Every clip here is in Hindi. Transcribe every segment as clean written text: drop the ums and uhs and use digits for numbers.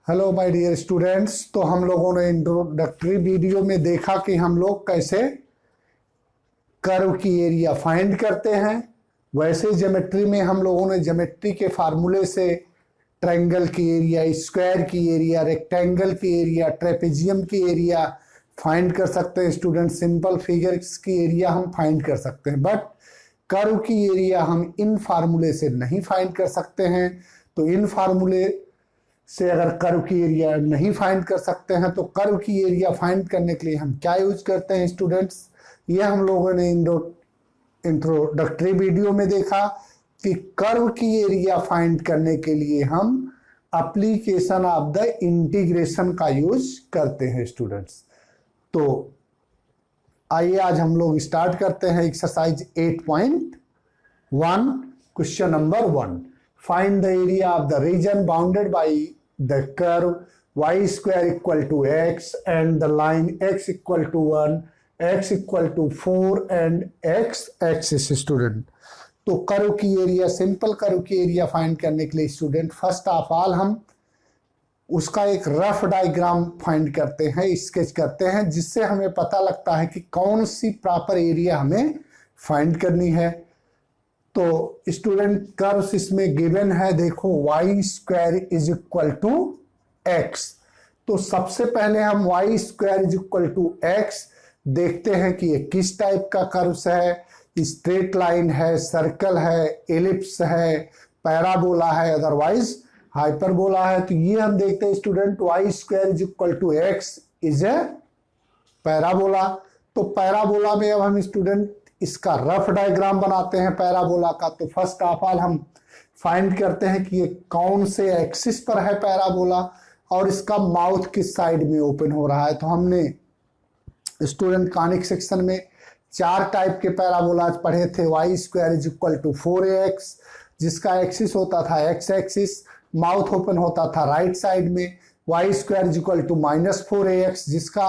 Hello my dear students. तो हम लोगों ने इंट्रोडक्टरी वीडियो में देखा कि हम लोग कैसे कर्व की एरिया फाइंड करते हैं। वैसे ज्योमेट्री में हम लोगों ने ज्योमेट्री के फार्मूले से ट्रायंगल की एरिया, स्क्वायर की एरिया, रेक्टेंगल की एरिया, ट्रेपेजियम की एरिया फाइंड कर सकते हैं। स्टूडेंट सिंपल फिगर्स की एरिया हम फाइंड कर सकते हैं, बट कर्व की एरिया हम इन फार्मूले से नहीं फाइंड कर सकते हैं। तो इन फार्मूले से अगर कर्व की एरिया नहीं फाइंड कर सकते हैं तो कर्व की एरिया फाइंड करने के लिए हम क्या यूज करते हैं स्टूडेंट्स, ये हम लोगों ने इंट्रोडक्टरी वीडियो में देखा कि कर्व की एरिया फाइंड करने के लिए हम एप्लीकेशन ऑफ द इंटीग्रेशन का यूज करते हैं स्टूडेंट्स। तो आइए आज हम लोग स्टार्ट करते हैं exercise 8.1 question number 1। Find the area of the region bounded by the curve y square equal to x and the line x equal to 1, x equal to 4 and x axis student. तो कर्व की एरिया, सिंपल कर्व की एरिया फाइंड करने के लिए स्टूडेंट फर्स्ट ऑफ ऑल हम उसका एक रफ डायग्राम फाइंड करते हैं, स्केच करते हैं, जिससे हमें पता लगता है कि कौन सी प्रॉपर एरिया हमें फाइंड करनी है। तो स्टूडेंट कर्व्स इसमें गिवन है, देखो y square is equal to x. तो सबसे पहले हम y square is equal to x देखते हैं कि ये किस टाइप का कर्व्स है। स्ट्रेट लाइन है, सर्कल है, एलिप्स है, पैराबोला है, अदरवाइज हाइपरबोला है। तो ये हम देखते हैं student y square is equal to x is a parabola. तो पैराबोला में अब हम स्टूडेंट इसका रफ डायग्राम बनाते हैं पैराबोला का। तो फर्स्ट ऑफ ऑल हम फाइंड करते हैं कि ये कौन से एक्सिस पर है पैराबोला और इसका माउथ किस साइड में ओपन हो रहा है। तो हमने स्टूडेंट कॉनिक सेक्शन में 4 टाइप के पैराबोलाज पढ़े थे। y square is equal to 4ax जिसका एक्सिस होता था x एक्सिस, माउथ ओपन होता था राइट साइड में। y square is equal to -4ax जिसका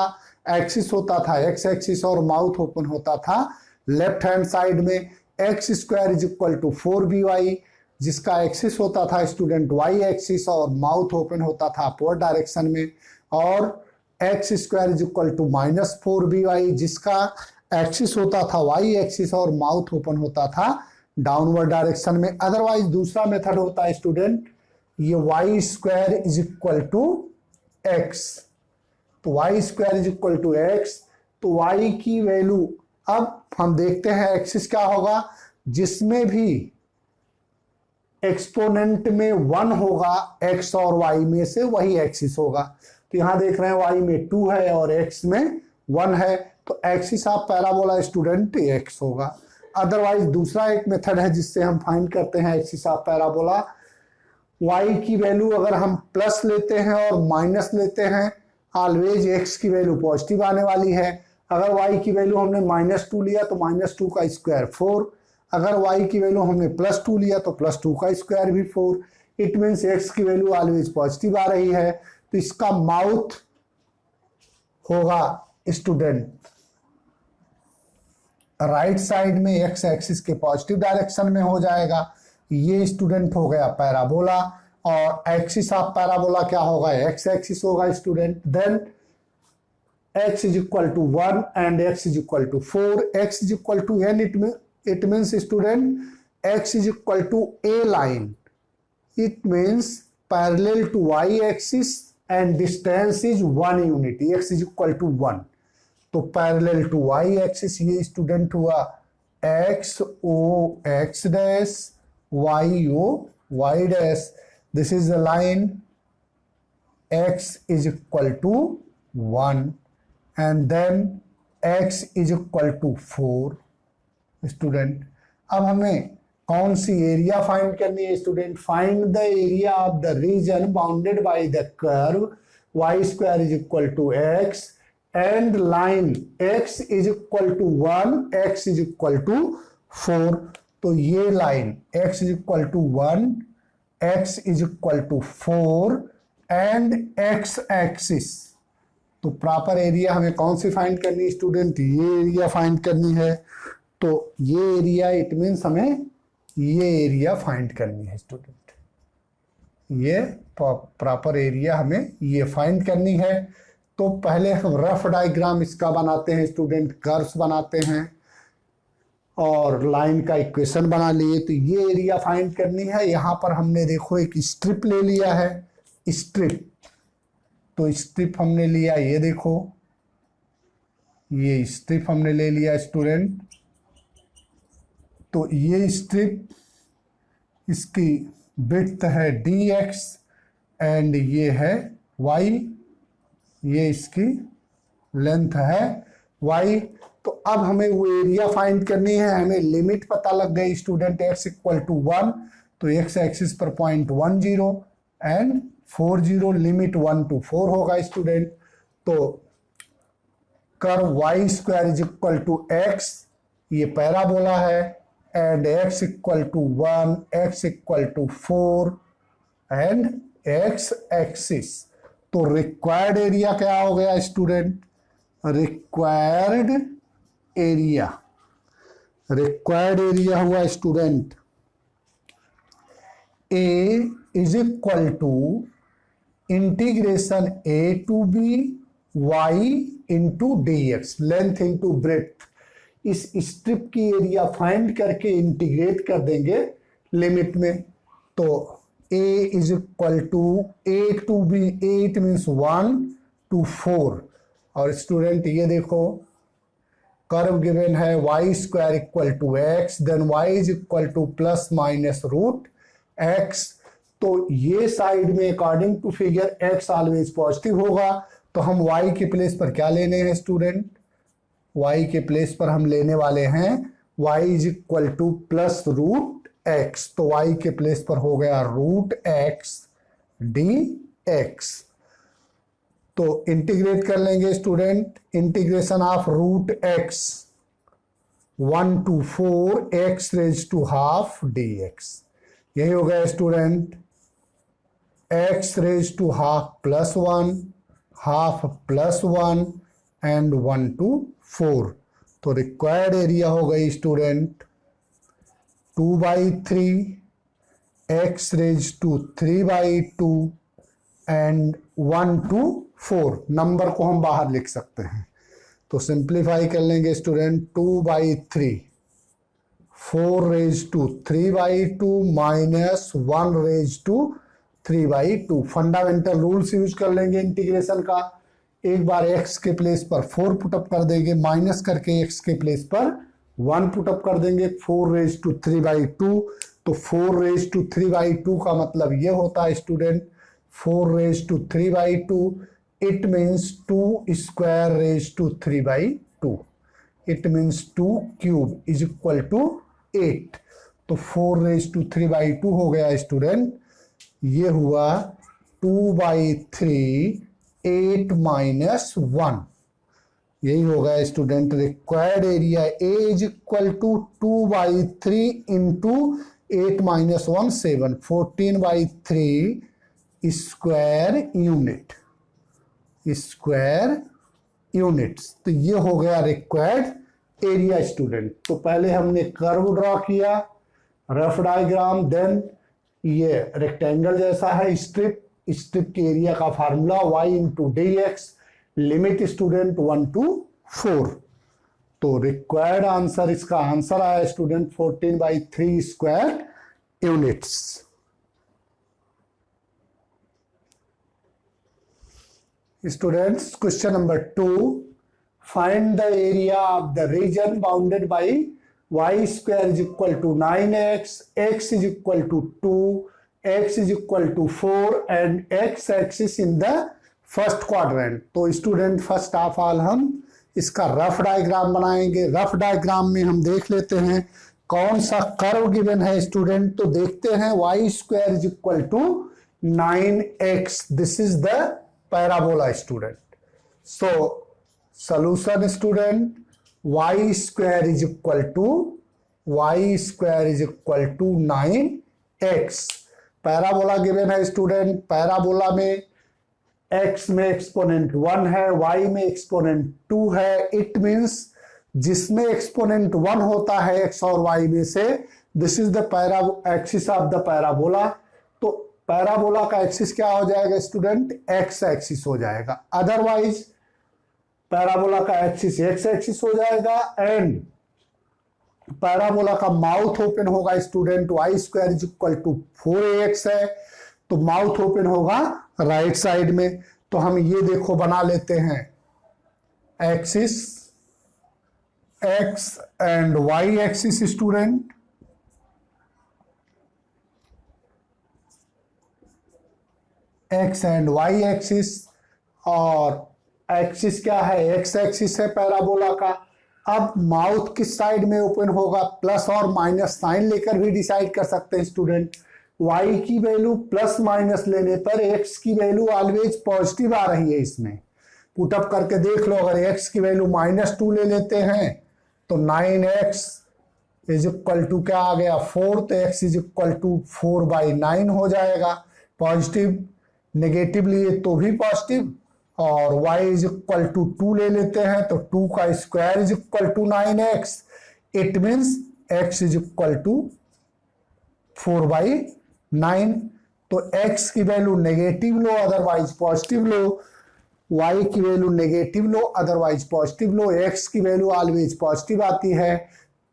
एक्सिस होता था x एक्सिस और माउथ ओपन होता था लेफ्ट हैंड साइड में। X square is equal to 4by जिसका एक्सिस होता था स्टूडेंट y एक्सिस और माउथ ओपन होता था अपवर्ड डायरेक्शन में। और x square is equal to -4by जिसका एक्सिस होता था y एक्सिस और माउथ ओपन होता था डाउनवर्ड डायरेक्शन में। अदरवाइज दूसरा मेथड होता है स्टूडेंट ये y square is equal to x. तो y square is equal to x, तो y की वैल्यू अब हम देखते हैं एक्सिस क्या होगा, जिसमें भी एक्सपोनेंट में 1 होगा x और y में से वही एक्सिस होगा। तो यहां देख रहे हैं y में 2 है और x में 1 है, तो axis of parabola student x होगा। अदरवाइज दूसरा एक मेथड है जिससे हम फाइंड करते हैं एक्सिस ऑफ पैराबोला। y की वैल्यू अगर हम प्लस लेते हैं और माइनस लेते हैं, ऑलवेज x की वैल्यू पॉजिटिव आने वाली है। अगर y की वैल्यू हमने -2 लिया तो -2 का स्क्वायर 4, अगर y की वैल्यू हमने +2 लिया तो +2 का स्क्वायर भी 4। इट मीन्स x की वैल्यू ऑलवेज पॉजिटिव आ रही है। तो इसका माउथ होगा स्टूडेंट राइट साइड में, x एक्सिस के पॉजिटिव डायरेक्शन में हो जाएगा। ये स्टूडेंट हो गया पैराबोला। और एक्सिस ऑफ पैराबोला क्या होगा, x एक्सिस होगा student. Then x is equal to 1 and x is equal to 4, x is equal to n, it means student x is equal to a line, it means parallel to y axis and distance is 1 unit, x is equal to 1। तो parallel to y axis ये student हुआ x o x dash, y o y dash, this is the line x is equal to 1 and then x is equal to 4 student. अब हमें कौन सी एरिया फाइंड करनी है student, find the area of the region bounded by the curve y square is equal to x and line x is equal to 1, x is equal to 4। तो ये line x is equal to 1, x is equal to 4 and x axis. तो प्रॉपर एरिया हमें कौन सी फाइंड करनी है स्टूडेंट, ये एरिया फाइंड करनी है। तो ये एरिया इट मीन्स हमें ये एरिया फाइंड करनी है स्टूडेंट। ये प्रॉपर एरिया हमें ये फाइंड करनी है। तो पहले हम रफ डायग्राम इसका बनाते हैं स्टूडेंट, कर्व्स बनाते हैं और लाइन का इक्वेशन बना लिए। तो ये एरिया फाइंड करनी है। यहाँ पर हमने देखो एक स्ट्रिप ले लिया है, स्ट्रिप। तो स्ट्रिप हमने लिया, ये देखो ये स्ट्रिप हमने ले लिया स्टूडेंट। तो ये स्ट्रिप, इसकी विड्थ है dx एंड ये है y, ये इसकी लेंथ है y। तो अब हमें वो एरिया फाइंड करनी है। हमें लिमिट पता लग गई स्टूडेंट, x इक्वल टू 1, तो x एक्सिस पर पॉइंट 10 एंड 40, लिमिट 1 to 4 होगा स्टूडेंट। तो curve y square is equal to x, ये पैराबोला है, and x equal to 1, x equal to 4 and x axis. तो रिक्वायर्ड एरिया क्या हो गया स्टूडेंट? रिक्वायर्ड एरिया हुआ student a is equal to integration a to b y into dx, length into breadth. इस स्ट्रिप की एरिया फाइंड करके इंटीग्रेट कर देंगे लिमिट में। तो a is equal to a to b, a it means 1 to 4। और स्टूडेंट ये देखो कर्व गिवन है y square equal to x, then y is equal to plus minus root x। तो ये साइड में according to figure x always positive होगा। तो हम y के प्लेस पर क्या लेने हैं स्टूडेंट? y के प्लेस पर हम लेने वाले हैं y is equal to plus root x। तो y के प्लेस पर हो गया रूट x dx। तो इंटीग्रेट कर लेंगे student, integration of root x 1 to 4 x raise to half dx। यही हो गया student, x raise to half plus 1, half plus 1 and 1 to 4। तो रिक्वायर्ड एरिया हो गई student 2/3 x raise to 3/2 and 1 to 4। Number को हम बाहर लिख सकते हैं, तो सिंप्लीफाई कर लेंगे student. 2/3 4 raise to 3/2 minus 1 raise to 3/2। Fundamental rules use कर लेंगे इंटीग्रेशन का। एक बार x के प्लेस पर 4 पुटअप कर देंगे, माइनस करके x के प्लेस पर 1 पुटअप कर देंगे। 4 रेज टू 3/2, तो 4 रेज टू 3/2 का मतलब ये होता है student 4 raise to 3/2, it means 2 square raise to 3/2, it means 2 cube is equal to 8। तो 4 रेज टू 3/2 हो गया स्टूडेंट, ये हुआ 2/3 8 माइनस 1। यही होगा student required area a is equal to 2/3 into 8 minus 1 7, 14/3 square units. तो ये हो गया रिक्वायर्ड एरिया स्टूडेंट। तो पहले हमने कर्व ड्रॉ किया, रफ डायग्राम, देन ये रेक्टेंगल जैसा है स्ट्रिप की एरिया का formula y into dx, limit student 1 to 4। तो रिक्वायर्ड आंसर, इसका आंसर आया student 14/3 square units. Students, question number 2, find the area of the region bounded by y square is equal to 9x, x is equal to 2, x is equal to 4 and x axis in the first quadrant। तो स्टूडेंट फर्स्ट ऑफ ऑल हम इसका रफ डायग्राम बनाएंगे। रफ डायग्राम में हम देख लेते हैं कौन सा कर्व गिवन है स्टूडेंट। तो देखते हैं y square is equal to 9x, this is the parabola student. So solution student, y square is equal to 9x। Parabola given है स्टूडेंट, पैराबोला में x में एक्सपोनेंट 1 है, y में एक्सपोनेंट 2 है। इट मींस जिसमें एक्सपोनेंट 1 होता है x और y में से, this is the axis of the parabola. तो पैराबोला का एक्सिस क्या हो जाएगा स्टूडेंट, एक्स एक्सिस हो जाएगा। अदरवाइज पैराबोला का एक्सिस एक्स एक्सिस हो जाएगा एंड पैराबोला का माउथ ओपन होगा student y square is equal to 4ax है, तो माउथ ओपन होगा राइट साइड में। तो हम ये देखो बना लेते हैं axis x and y axis student, x and y axis, और एक्सिस क्या है, एक्स एक्सिस है पैराबोला का। अब माउथ किस साइड में ओपन होगा, प्लस और माइनस साइन लेकर भी डिसाइड कर सकते हैं स्टूडेंट। y की वैल्यू प्लस माइनस लेने पर x की वैल्यू ऑलवेज पॉजिटिव आ रही है। इसमें पुटअप करके देख लो, अगर x की वैल्यू -2 ले लेते हैं तो 9x इज इक्वल टू क्या आ गया 4, तो x इज इक्वल टू 4/9 हो जाएगा। पॉजिटिव नेगेटिव लिए तो भी पॉजिटिव, और y इज इक्वल टू 2 ले लेते हैं तो 2 का square is equal to 9x, it means x is equal to 4/9। तो x की वैल्यू नेगेटिव लो अदरवाइज पॉजिटिव लो, y की वैल्यू नेगेटिव लो अदरवाइज पॉजिटिव लो, x की वैल्यू ऑलवेज पॉजिटिव आती है।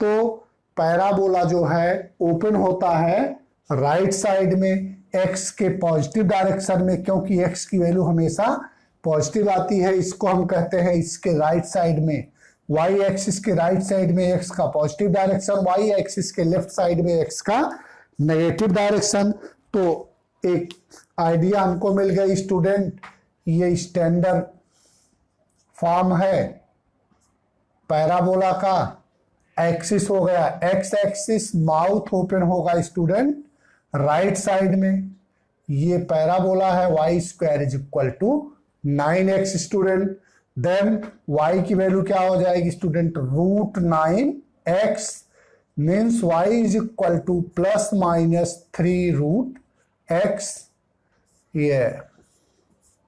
तो पैराबोला जो है ओपन होता है राइट साइड में x के पॉजिटिव डायरेक्शन में, क्योंकि x की वैल्यू हमेशा पॉजिटिव आती है। इसको हम कहते हैं इसके राइट साइड में, y एक्सिस के राइट साइड में x का पॉजिटिव डायरेक्शन, y एक्सिस के लेफ्ट साइड में x का नेगेटिव डायरेक्शन। तो एक आइडिया हमको मिल गई स्टूडेंट, ये स्टैंडर्ड फॉर्म है पैराबोला का। एक्सिस हो गया एक्स एक्सिस, माउथ ओपन होगा स्टूडेंट राइट साइड में, ये पैराबोला है y square is equal to 9x student. Then y की वैल्यू क्या हो जाएगी student, √9x means y is equal to ±3√x, ये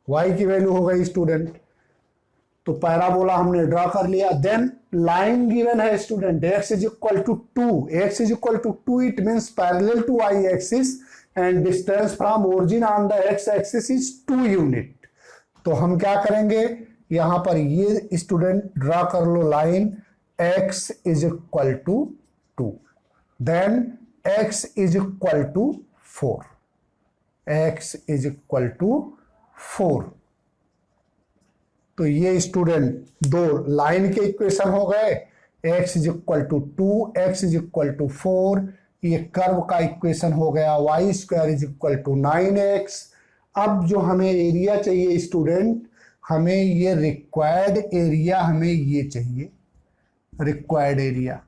y की वैल्यू हो गई स्टूडेंट। तो पैराबोला हमने ड्रॉ कर लिया। देन लाइन गिवन है student, x is equal to 2, x is equal to 2 it means parallel to y axis and distance from origin on the x axis is 2 unit. तो हम क्या करेंगे, यहां पर ये स्टूडेंट ड्रॉ कर लो line x is equal to 2, then x is equal to 4, x is equal to 4। तो ये स्टूडेंट दो लाइन के इक्वेशन हो गए, x is equal to 2, x is equal to 4, ये कर्व का इक्वेशन हो गया y square is equal to 9x। अब जो हमें एरिया चाहिए स्टूडेंट, हमें ये रिक्वायर्ड एरिया हमें ये चाहिए, required area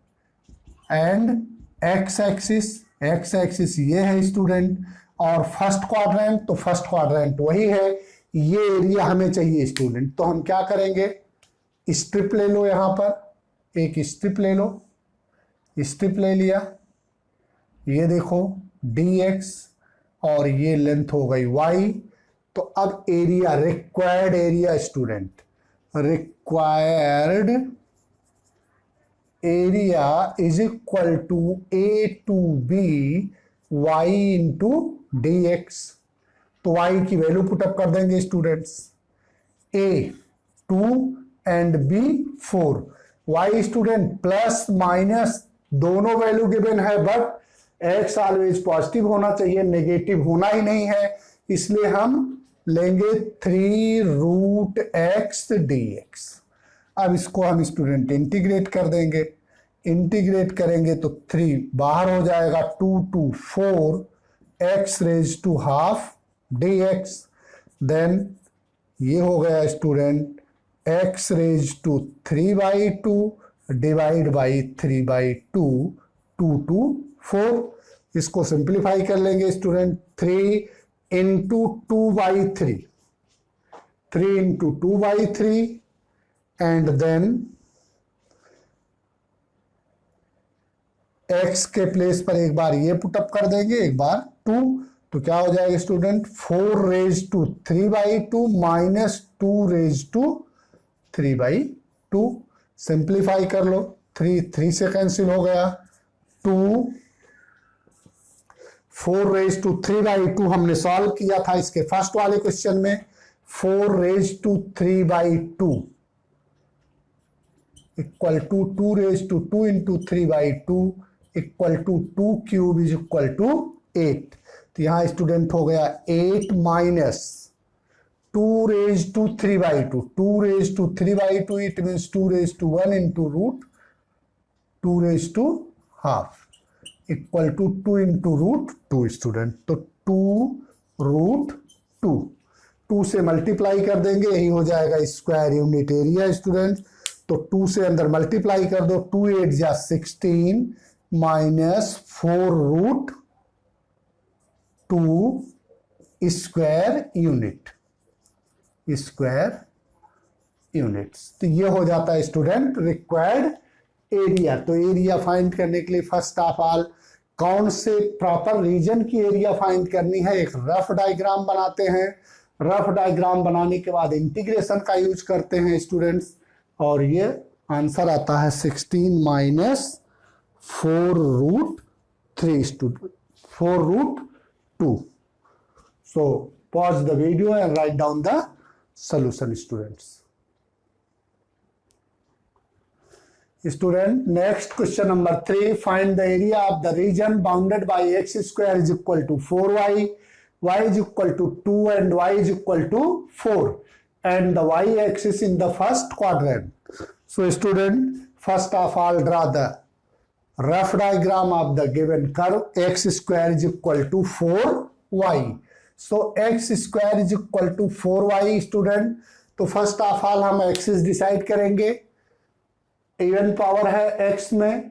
and x axis ये है स्टूडेंट, और फर्स्ट क्वाड्रेंट, तो फर्स्ट क्वाड्रेंट वही है, ये एरिया हमें चाहिए स्टूडेंट। तो हम क्या करेंगे, स्ट्रिप ले लो, यहां पर एक स्ट्रिप ले लो, स्ट्रिप ले लिया, ये देखो dx और ये लेंथ हो गई y। तो अब area, required area student, required area is equal to a to b y into dx। तो y की वैल्यू पुटअप कर देंगे students, a 2 and b 4, y student plus minus दोनों वैल्यू गिवन है, बट x ऑलवेज पॉजिटिव होना चाहिए, नेगेटिव होना ही नहीं है, इसलिए हम लेंगे 3√x dx। अब इसको हम स्टूडेंट इंटीग्रेट कर देंगे, इंटीग्रेट करेंगे तो 3 बाहर हो जाएगा, 2 to 4 x raise to half dx। Then ये हो गया student x raise to 3/2 divide by 3/2, 2 to 4। इसको सिंप्लीफाई कर लेंगे student, 3 into 2/3, 3 into 2/3 and then x के प्लेस पर एक बार ये पुटअप कर देंगे, एक बार 2, तो क्या हो जाएगा student 4 raise to 3/2 minus 2 raise to 3/2। Simplify कर लो, 3 से कैंसिल हो गया, 2 4^3/2 हमने सॉल्व किया था इसके फर्स्ट वाले क्वेश्चन में। 4^3/2 equal to 2^2 into 3/2 equal to 2 cube is equal to 8। तो यहां स्टूडेंट हो गया 8 minus 2^3/2। 2^3/2 it means 2^1 into root 2^½ equal to 2 into root 2 student. तो 2√2 2 से मल्टीप्लाई कर देंगे, यही हो जाएगा स्क्वायर यूनिट एरिया स्टूडेंट। तो 2 से अंदर मल्टीप्लाई कर दो, 2×8 = 16 माइनस 4√2 स्क्वायर यूनिट्स। तो ये हो जाता है स्टूडेंट रिक्वायर्ड एरिया। तो एरिया फाइंड करने के लिए फर्स्ट ऑफ ऑल कौन से प्रॉपर रीजन की एरिया फाइंड करनी है, एक रफ डायग्राम बनाते हैं। रफ डायग्राम बनाने के बाद इंटीग्रेशन का यूज करते हैं स्टूडेंट्स, और ये आंसर आता है 16 minus 4√2। So pause the video and write down the solution students. Student, next question number 3. Find the area of the region bounded by x square is equal to 4y, y is equal to 2 and y is equal to 4 and the y axis in the first quadrant. So student, first of all draw the rough diagram of the given curve. X square is equal to 4y. So x square is equal to 4y student. तो फर्स्ट ऑफ ऑल हम एक्सिस डिसाइड करेंगे। इवन पावर है x में,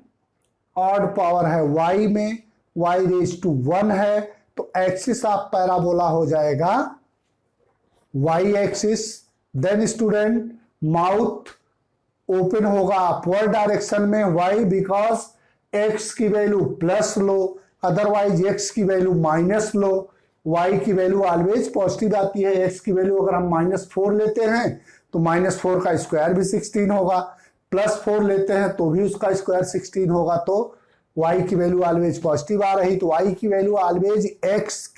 ऑड पावर है y में, y⁻1 है। तो एक्सिस ऑफ पैराबोला हो जाएगा y axis. Then student mouth open होगा अपवर्ड डायरेक्शन में, y बिकॉज x की वैल्यू प्लस लो, अदरवाइज x की वैल्यू माइनस लो। y की वैल्यू ऑलवेज पॉजिटिव आती है। x की वैल्यू अगर हम -4 लेते हैं तो -4 का स्क्वायर भी 16 होगा, +4 लेते हैं तो भी उसका स्क्वायर 16 होगा। तो y की वैल्यू ऑलवेज पॉजिटिव आ रही, तो y की वैल्यू ऑलवेज x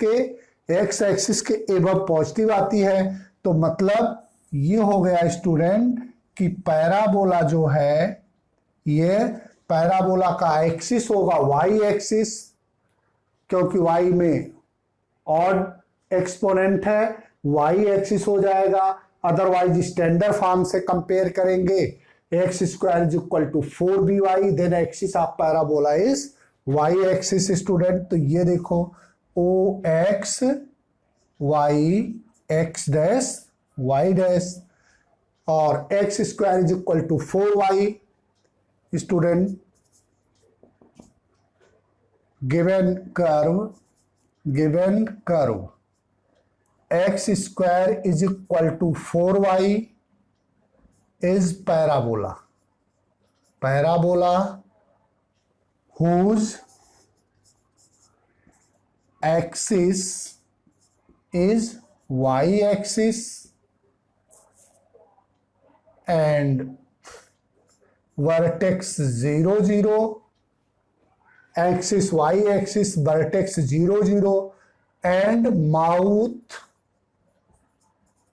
एक्सिस के एबव पॉजिटिव आती है। तो मतलब ये हो गया स्टूडेंट कि पैराबोला जो है, ये पैराबोला का एक्सिस होगा y एक्सिस, क्योंकि y में ऑड एक्सपोनेंट है, y एक्सिस हो जाएगा। अदरवाइज स्टैंडर्ड फॉर्म से कंपेयर करेंगे, x square is equal to 4by, then axis of parabola is y axis student. तो ये देखो OX y x dash y dash और x square is equal to 4y student. Given curve x square is equal to 4y is parabola whose axis is y axis and vertex 0 0, axis y axis vertex 0 0 and mouth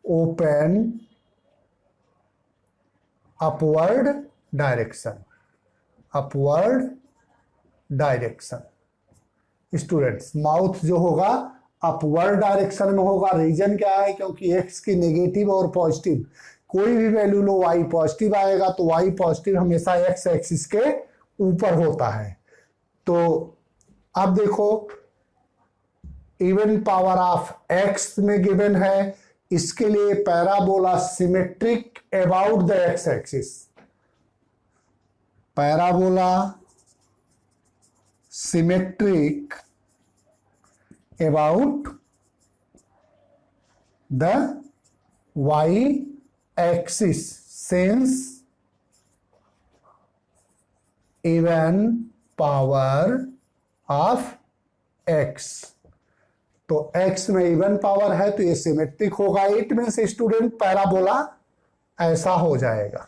open upward direction। Students mouth जो होगा अपवर्ड डायरेक्शन में होगा। रीजन क्या है, क्योंकि x की नेगेटिव और पॉजिटिव कोई भी वैल्यू लो y पॉजिटिव आएगा, तो y पॉजिटिव हमेशा x एक्सिस के ऊपर होता है। तो अब देखो इवन पावर ऑफ x में गिवन है, इसके लिए parabola symmetric about the x axis. Parabola symmetric about the y axis since even power of x। तो x में इवन पावर है तो ये सिमेट्रिक होगा। इट मीन्स स्टूडेंट पैराबोला ऐसा हो जाएगा,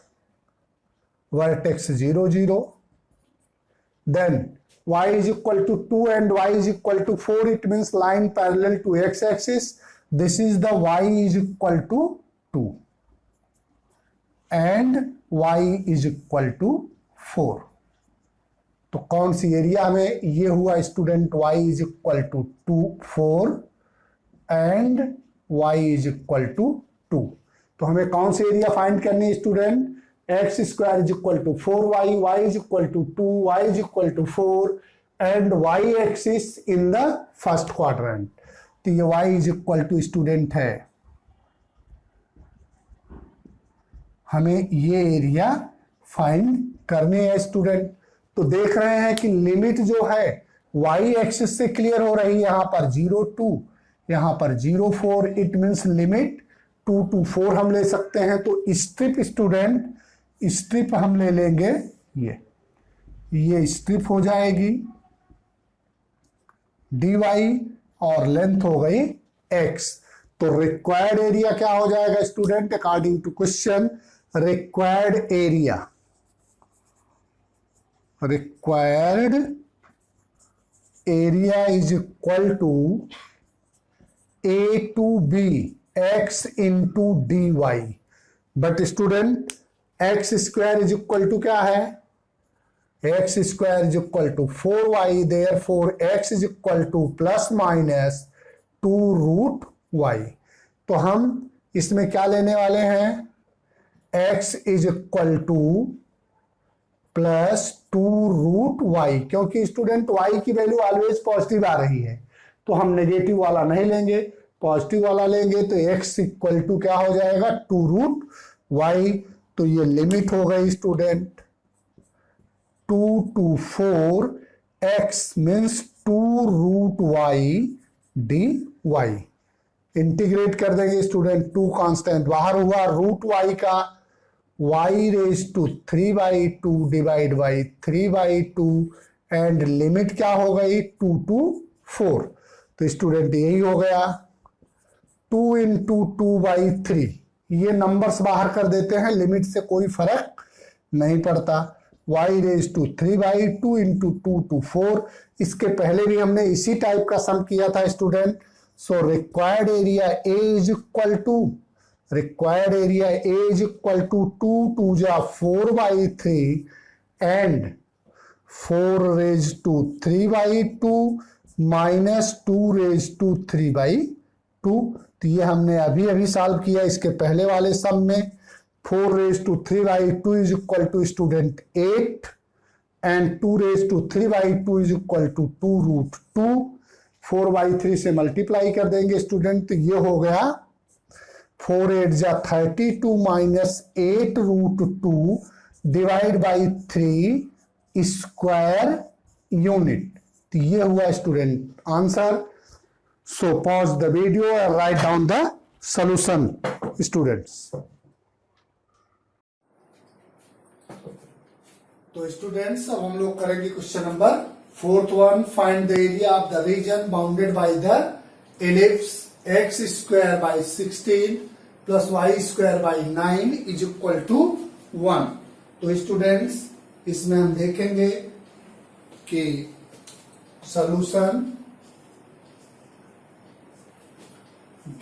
vertex 0 0, then y is equal to 2 and y is equal to 4, it means line parallel to x axis. This is the y is equal to 2 and y is equal to 4. तो कौन सी एरिया में ये हुआ student, y is equal to 2 4 and y is equal to 2. तो हमें कौन सी एरिया फाइंड करनी है student, x square is equal to 4y, y is equal to 2, y is equal to 4 and y axis in the first quadrant. तो ये y is equal to student है, हमें ये एरिया फाइंड करने हैं स्टूडेंट. तो देख रहे हैं कि लिमिट जो है y एक्सिस से क्लियर हो रही है, यहां पर 0 2, यहां पर 0 4, इट मीन्स लिमिट 2 to 4 हम ले सकते हैं. तो स्ट्रिप स्टूडेंट, स्ट्रिप हम ले लेंगे, ये स्ट्रिप हो जाएगी dy और लेंथ हो गई x. तो रिक्वायर्ड एरिया क्या हो जाएगा student, according to question, required area is equal to a to b x into dy. But student x square is equal to क्या है, x square is equal to 4y, therefore x is equal to plus minus 2 root y. तो हम इसमें क्या लेने वाले हैं, x is equal to plus 2 root y, क्योंकि स्टूडेंट y की वैल्यू ऑलवेज पॉजिटिव आ रही है, तो हम नेगेटिव वाला नहीं लेंगे, पॉजिटिव वाला लेंगे. तो x इक्वल टू क्या हो जाएगा, 2 रूट y. तो ये लिमिट हो गई student 2 to 4, x means 2 root y dy. Integrate कर देंगे स्टूडेंट, 2 कांस्टेंट बाहर हुआ, रूट y का y raise to 3/2 divide by 3/2 and limit क्या हो गई 2 to 4. तो स्टूडेंट यही हो गया 2 into 2/3. ये नंबर्स बाहर कर देते हैं, लिमिट से कोई फर्क नहीं पड़ता. y raise to 3/2 into 2 to 4. इसके पहले भी हमने इसी टाइप का सम किया था student. So required area A is equal to, required area A is equal to 2 2 जा 4/3 and 4 raise to 3/2 minus 2 raise to 3/2. तो ये हमने अभी सॉल्व किया इसके पहले वाले सम में. 4 raise to 3/2 is equal to student 8 and 2 raise to 3/2 is equal to 2 root 2. 4/3 से मल्टीप्लाई कर देंगे स्टूडेंट, तो ये हो गया 4 8 जा 32 minus 8 root 2 divide by 3 square unit. तो ये हुआ student answer. So pause the video and write down the solution students. तो स्टूडेंट्स अब हम लोग करेंगे question number 4th one. Find the area of the region bounded by the ellipse x square by 16 plus y square by 9 is equal to 1. तो स्टूडेंट्स इसमें हम देखेंगे कि solution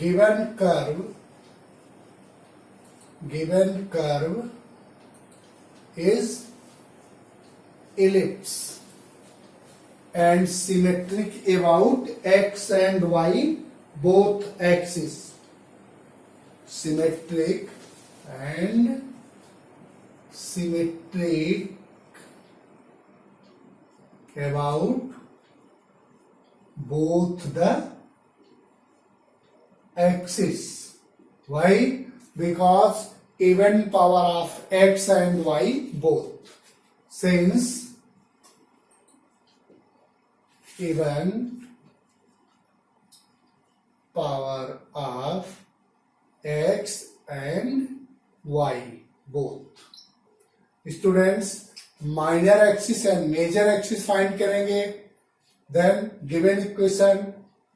given curve is ellipse and symmetric about x and y both axes. Symmetric about both the axis. Why? Because even power of x and y both. Since even power of x and y both. Students, minor axis and major axis find करेंगे. Then given equation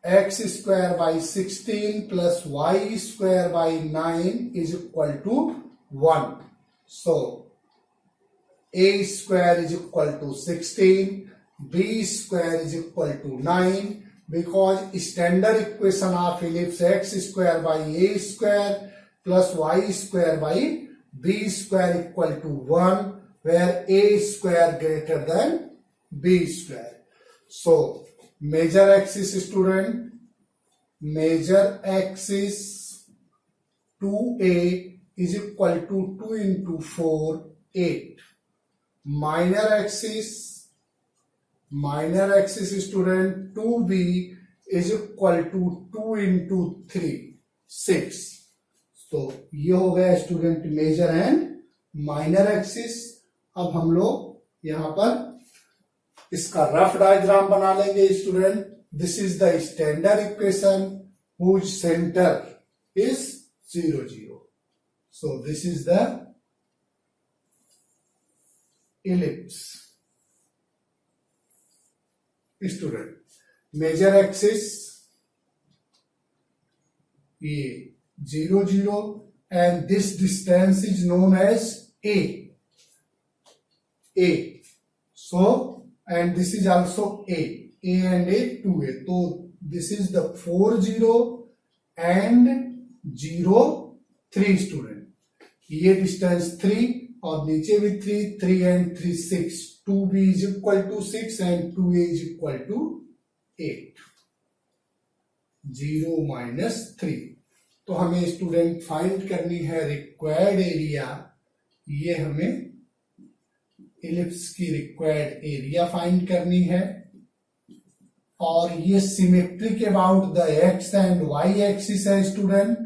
x square by 16 plus y square by 9 is equal to 1. So a square is equal to 16 b square is equal to 9, because standard equation of ellipse x square by a square plus y square by b square equal to 1, where a square greater than b square. So major axis, student, major axis 2a is equal to 2 into 4, 8. Minor axis student 2b is equal to 2 into 3, 6. तो ये हो गया student major and minor axis. अब हम लोग यहां पर इसका रफ डायग्राम बना लेंगे student. This is the standard equation whose centre is 0, 0. So this is the ellipse. Student, major axis ये 0, 0, and this distance is known as A. So, and this is also A and A, 2A. So this is the 4, 0 and 0, 3 student. ये डिस्टेंस 3 और नीचे भी 3, 3 and 3, 6. 2b is equal to 6 and 2a is equal to 8. 0 minus 3. तो हमें स्टूडेंट फाइंड करनी है रिक्वायर्ड एरिया। ये हमें इलिप्स की रिक्वायर्ड एरिया फाइंड करनी है, और ये symmetric about the x and y axis है student.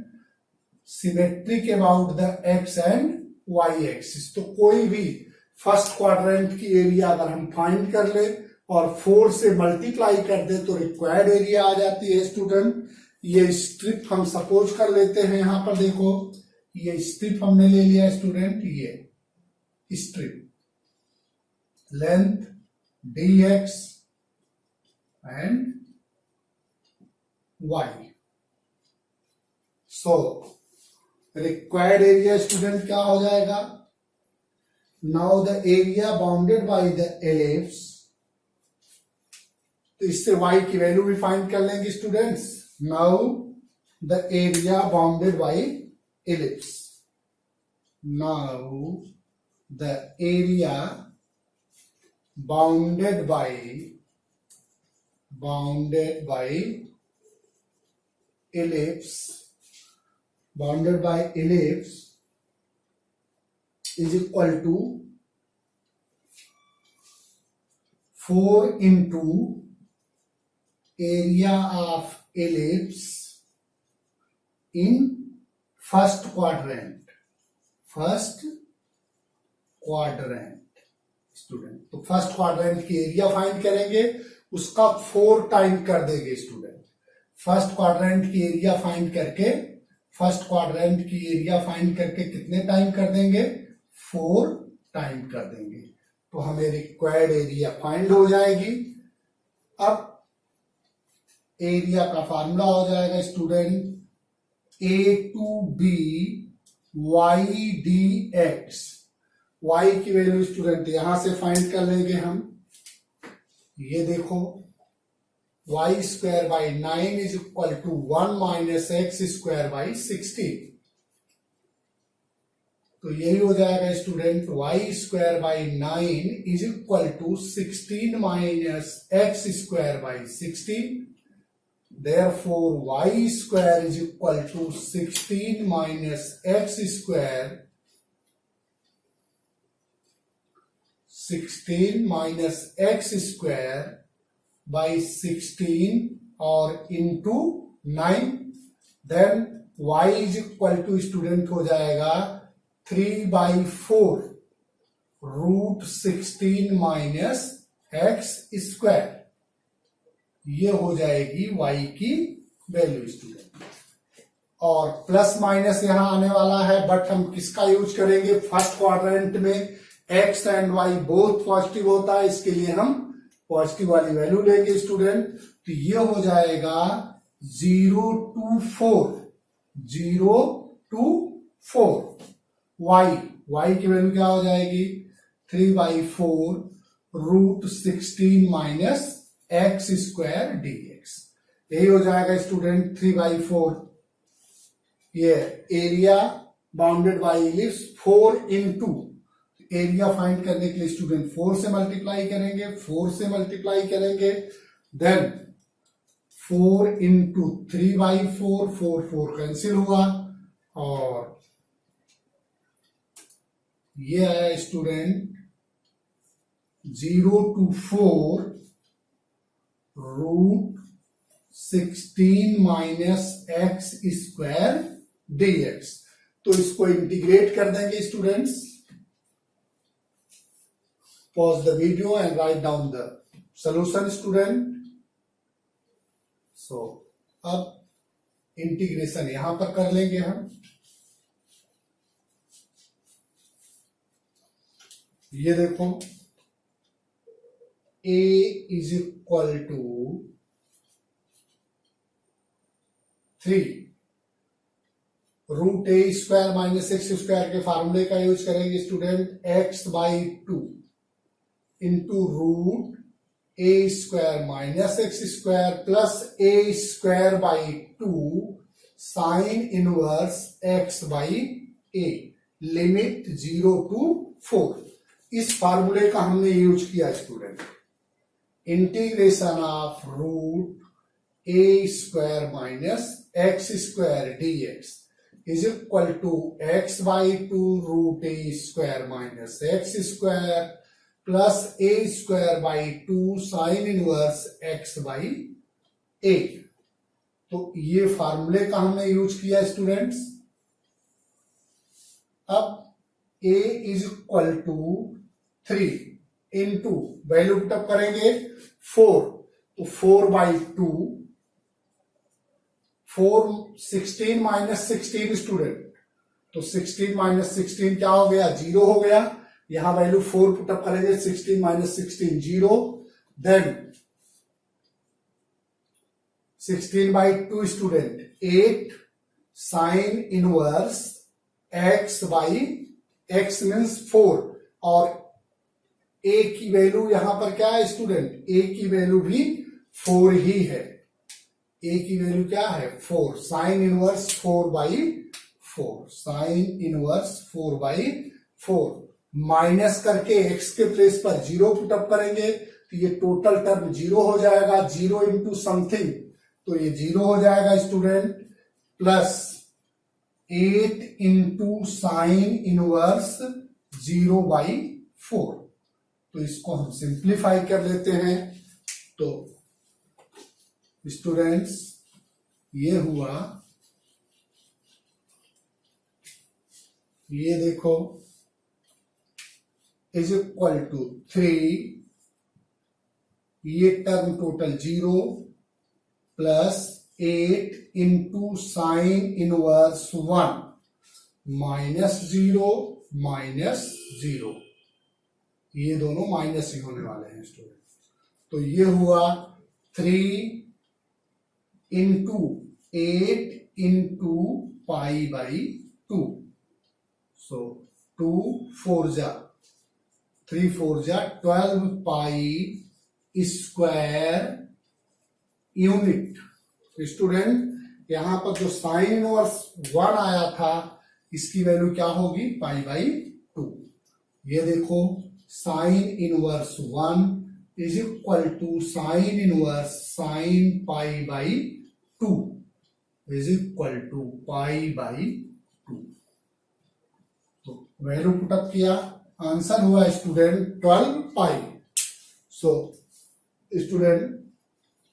Symmetric about the x and y axis. तो कोई भी फर्स्ट क्वाड्रेंट की एरिया अगर हम फाइंड कर ले और 4 से मल्टीप्लाई कर दे तो रिक्वायर्ड एरिया आ जाती है स्टूडेंट। ये स्ट्रिप हम सपोज कर लेते हैं, यहां पर देखो ये स्ट्रिप हमने ले लिया स्टूडेंट। ये strip length dx and y। So required area student क्या हो जाएगा? Now the area bounded by the ellipse. तो इससे y की वैल्यू भी फाइंड कर लेंगे students. Now the area bounded bye ellipse. Now the area bounded bye ellipse is equal to 4 into area of ellipse in first quadrant student. तो फर्स्ट क्वाड्रेंट की एरिया फाइंड करेंगे, उसका 4 टाइम कर देंगे स्टूडेंट। फर्स्ट क्वाड्रेंट की एरिया फाइंड करके कितने टाइम कर देंगे? 4 टाइम कर देंगे। तो हमें रिक्वायर्ड एरिया फाइंड हो जाएगी। अब एरिया का फार्मूला हो जाएगा student a to b y dx। y की वैल्यू स्टूडेंट यहां से फाइंड कर लेंगे हम। ये देखो y square by 9 is equal to 1 minus x square by 16। तो यही हो जाएगा student y square by 9 is equal to 16 minus x square by 16। Therefore, y square is equal to 16 minus x square, 16 minus x square by 16 और into 9। Then y is equal to student हो जाएगा 3/4 रूट 16 माइनस एक्स स्क्वायर। ये हो जाएगी y की वैल्यू स्टूडेंट। और प्लस माइनस यहां आने वाला है, बट हम किसका यूज करेंगे? फर्स्ट क्वाड्रेंट में x and y both positive होता है, इसके लिए हम पॉजिटिव वाली वैल्यू लेंगे स्टूडेंट। तो ये हो जाएगा 0 to 4 y की वैल्यू क्या हो जाएगी? 3/4 √16 minus x square D x. यही हो जाएगा स्टूडेंट 3/4। ये area bounded by ellipse 4 into, area find करने के लिए स्टूडेंट 4 से मल्टीप्लाई करेंगे, 4 से मल्टीप्लाई करेंगे, देन 4 इंटू 3/4, 4 कैंसिल हुआ और ये आया student 0 to 4 √16 minus x square dx। तो इसको इंटीग्रेट कर देंगे students. Pause the video and write down the solution student. So अब इंटीग्रेशन यहां पर कर लेंगे हम। ये देखो a is equal to 3 √a² minus x square के फार्मूले का यूज करेंगे student, x/2 into √a² minus x square plus a²/2 sine inverse x/a, limit 0 to 4। इस फार्मूले का हमने यूज किया student. Integration of √a² minus x square dx is equal to x/2 √a² minus x square plus a²/2 sine inverse x/a। तो ये फार्मूले का हमने यूज किया स्टूडेंट्स। अब a is equal to 3 into value put up करेंगे 4, तो 4/2, 16 माइनस 16 स्टूडेंट, तो 16 माइनस 16 क्या हो गया, 0 हो गया। यहां वैल्यू 4 पुटअप करेंगे, 16 minus 16 0, then 16/2 student 8 sine inverse x/x means 4, और a की वैल्यू यहां पर क्या है स्टूडेंट, a की वैल्यू भी 4 ही है। a की वैल्यू क्या है 4, sine inverse 4/4, sine inverse 4/4 minus करके x के प्लेस पर 0 पुटअप करेंगे, तो ये टोटल टर्म 0 हो जाएगा। 0 इंटू समथिंग, तो ये 0 हो जाएगा student, plus 8 into sine inverse 0/4। तो इसको हम सिंप्लीफाई कर लेते हैं। तो स्टूडेंट्स ये हुआ, ये देखो इज इक्वल टू 3, ये term total 0 plus 8 into sine inverse 1 minus 0 minus 0, ये दोनों माइनस ही होने वाले हैं स्टूडेंट। तो ये हुआ 3 इंटू 8 इंटू π/2, सो 2 4 जा 3 4 जा 12 पाई स्क्वायर यूनिट। स्टूडेंट यहां पर जो साइन इनवर्स 1 आया था, इसकी वैल्यू क्या होगी, π/2। ये देखो sine inverse 1 is equal to sine inverse sine π/2 is equal to π/2। तो वैल्यू पुटअप किया, आंसर हुआ student 12 pi. So student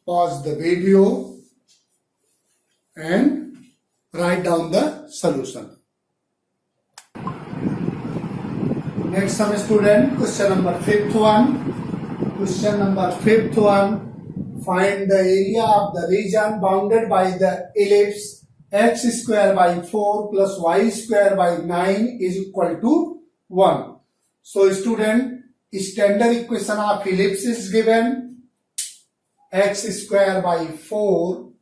pause the video and write down the solution. Next some student, question number 5th one. Question number 5th one. Find the area of the region bounded by the ellipse x square by 4 plus y square by 9 is equal to 1. So student, standard equation of ellipse is given, x square by 4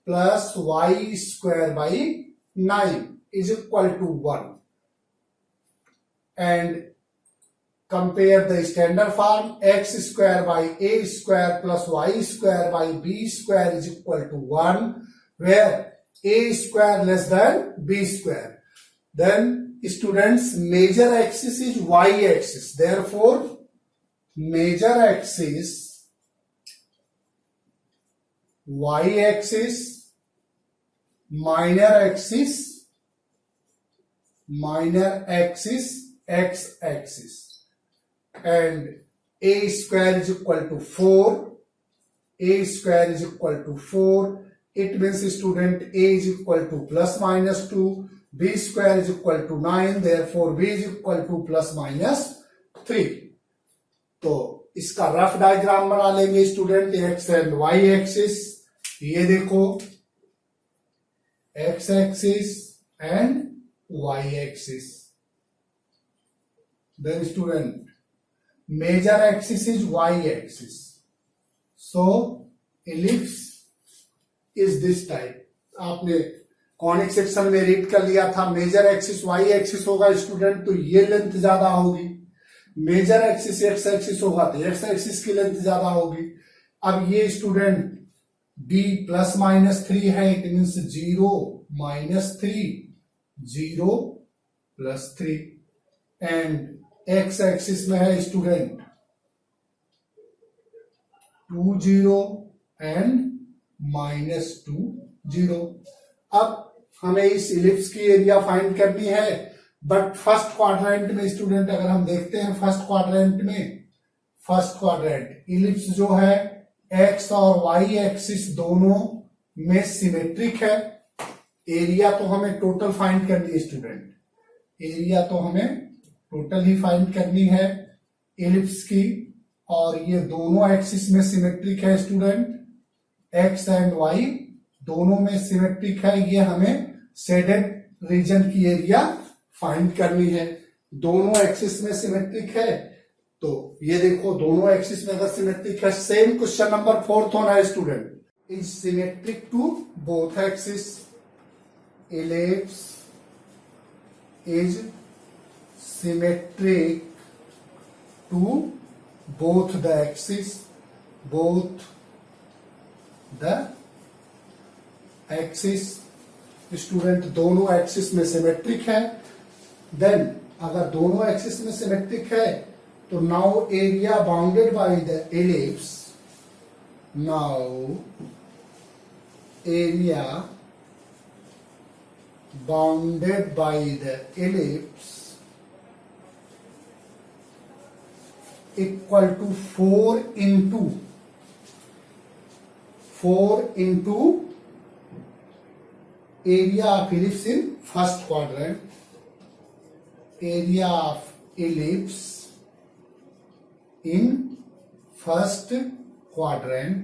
plus y square by 9 is equal to 1, and compare the standard form x square by a square plus y square by b square is equal to 1 where a square less than b square. Then students, major axis is y axis, therefore major axis y axis, minor axis x axis, and a square is equal to 4. A square is equal to 4. It means student a is equal to plus minus 2. B square is equal to 9. Therefore b is equal to plus minus 3. तो इसका रफ डायग्राम बना लेंगे student, x and y axis. ये देखो x axis and y axis. Then student, major axis is y axis, so ellipse is this type. आपने कॉनिक सेक्शन में रीड कर लिया था. मेजर एक्सिस वाई एक्सिस होगा स्टूडेंट, तो ये लेंथ ज्यादा होगी. मेजर एक्सिस एक्स एक्सिस होगा तो एक्स एक्सिस की लेंथ ज्यादा होगी. अब ये स्टूडेंट b प्लस माइनस 3 है, it means 0 minus 3, 0 plus 3. And x axis में है स्टूडेंट 2 0 एंड माइनस 2 0. अब हमें इस इलिप्स की एरिया फाइंड करनी है, बट फर्स्ट क्वाड्रेंट में स्टूडेंट अगर हम देखते हैं फर्स्ट क्वाड्रेंट इलिप्स जो है एक्स और वाई एक्सिस दोनों में सिमेट्रिक है. एरिया तो हमें टोटल फाइंड करनी है स्टूडेंट, एरिया तो हमें टोटल ही फाइंड करनी है इलिप्स की. और ये दोनों एक्सिस में सिमेट्रिक है स्टूडेंट, एक्स एंड वाई दोनों में सिमेट्रिक है. ये हमें शेडेड रीजन की एरिया फाइंड करनी है. दोनों एक्सिस में सिमेट्रिक है, तो ये देखो दोनों एक्सिस में अगर सिमेट्रिक है, सेम क्वेश्चन नंबर 4 होना है student. Is symmetric to both axis. Ellipse is symmetric to both the axis, both the axis. Student दोनों एक्सिस में सिमेट्रिक है. देन अगर दोनों एक्सिस में सिमेट्रिक है तो now area bounded by the ellipse, now area bounded by the ellipse equal to 4 into area of ellipse in first quadrant. Area of ellipse in first quadrant.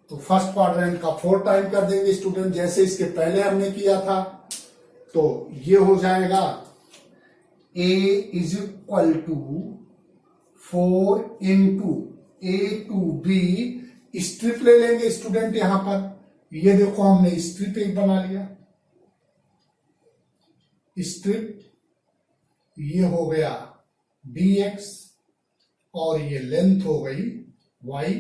तो फर्स्ट क्वाड्रेंट का 4 टाइम कर देंगे स्टूडेंट, जैसे इसके पहले हमने किया था. तो ये हो जाएगा a is equal to 4 into a to b. Strip ले लेंगे स्टूडेंट यहां पर. ये देखो हमने स्ट्रिप एक बना लिया, स्ट्रिप ये हो गया dx और ये लेंथ हो गई y,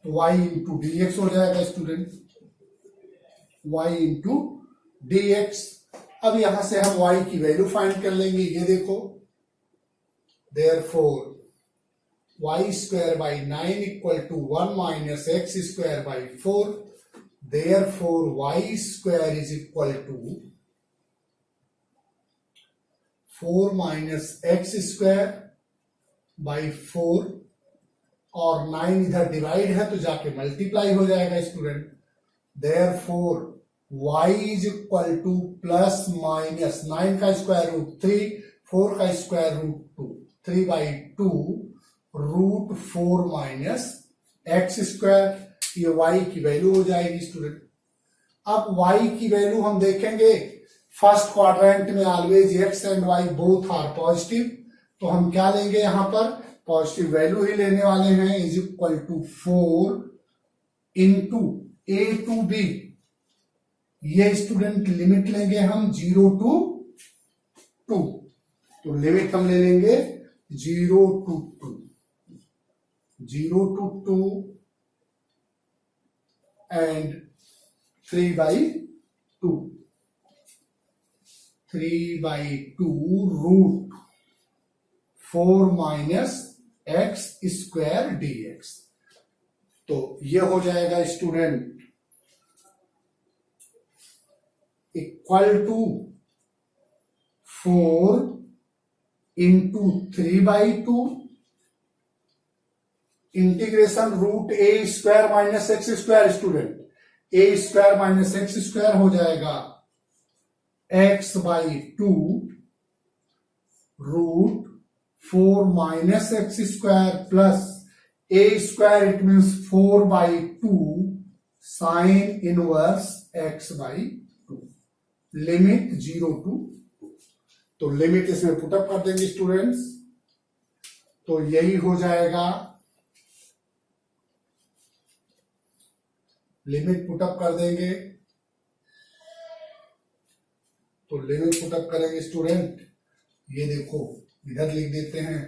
तो y इंटू dx हो जाएगा स्टूडेंट, y इंटू dx. अब यहां से हम y की वैल्यू फाइंड कर लेंगे. ये देखो therefore y square by 9 equal to 1 minus x square by 4. Therefore y square is equal to 4 minus x square by 4. और 9 इधर डिवाइड है तो जाके मल्टीप्लाई हो जाएगा student. Therefore y is equal to plus minus 9 का स्क्वायर रूट 3, 4 का square root 2, 3 by 2 root 4 minus x square. ये y की वैल्यू हो जाएगी स्टूडेंट. अब y की वैल्यू हम देखेंगे फर्स्ट क्वाड्रेंट में always x and y both are positive, तो हम क्या लेंगे यहां पर पॉजिटिव वैल्यू ही लेने वाले हैं. Is equal to 4 into a to b. ये स्टूडेंट लिमिट लेंगे हम 0 to 2, तो लिमिट हम ले लेंगे 0 to 2 and 3/2 root 4 minus x square dx। तो ये हो जाएगा student equal to 4 into 3/2 integration root a square minus x square. Student a square minus x square हो जाएगा x/2 root 4 minus x square plus a square, it means 4/2 sine inverse x/2 limit 0 to 2। तो लिमिट इसमें पुटअप कर देंगे स्टूडेंट्स, तो यही हो जाएगा, लिमिट पुटअप कर देंगे। तो लिमिट पुटअप करेंगे स्टूडेंट, ये देखो इधर लिख देते हैं,